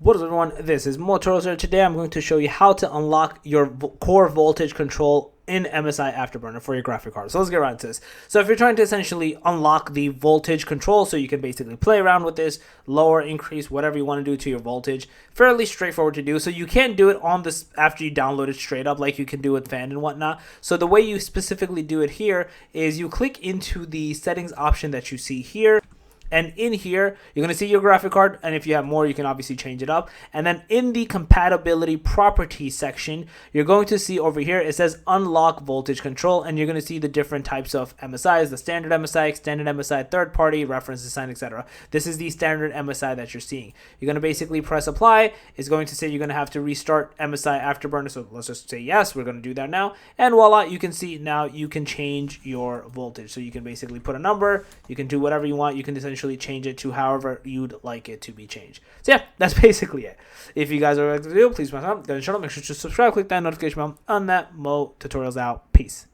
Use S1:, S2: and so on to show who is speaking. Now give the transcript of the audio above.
S1: What is up, everyone? This is Motorola. Today I'm going to show you how to unlock your core voltage control in MSI Afterburner for your graphic card. So let's get right into this. So if you're trying to essentially unlock the voltage control, so you can basically play around with this, lower, increase, whatever you want to do to your voltage, fairly straightforward to do. So you can't do it on this after you download it straight up like you can do with fan and whatnot. So the way you specifically do it here is you click into the settings option that you see here. And in here, you're going to see your graphic card. And if you have more, you can obviously change it up. And then in the compatibility properties section, you're going to see over here, it says unlock voltage control. And you're going to see the different types of MSIs, the standard MSI, extended MSI, third party, reference design, etc. This is the standard MSI that you're seeing. You're going to basically press apply. It's going to say you're going to have to restart MSI Afterburner. So let's just say yes, we're going to do that now. And voila, you can see now you can change your voltage. So you can basically put a number. You can do whatever you want. You can essentially change it to however you'd like it to be changed. So yeah, that's basically it. If you guys are like the video, please make sure to subscribe, click that notification bell on that. Mo tutorials out. Peace.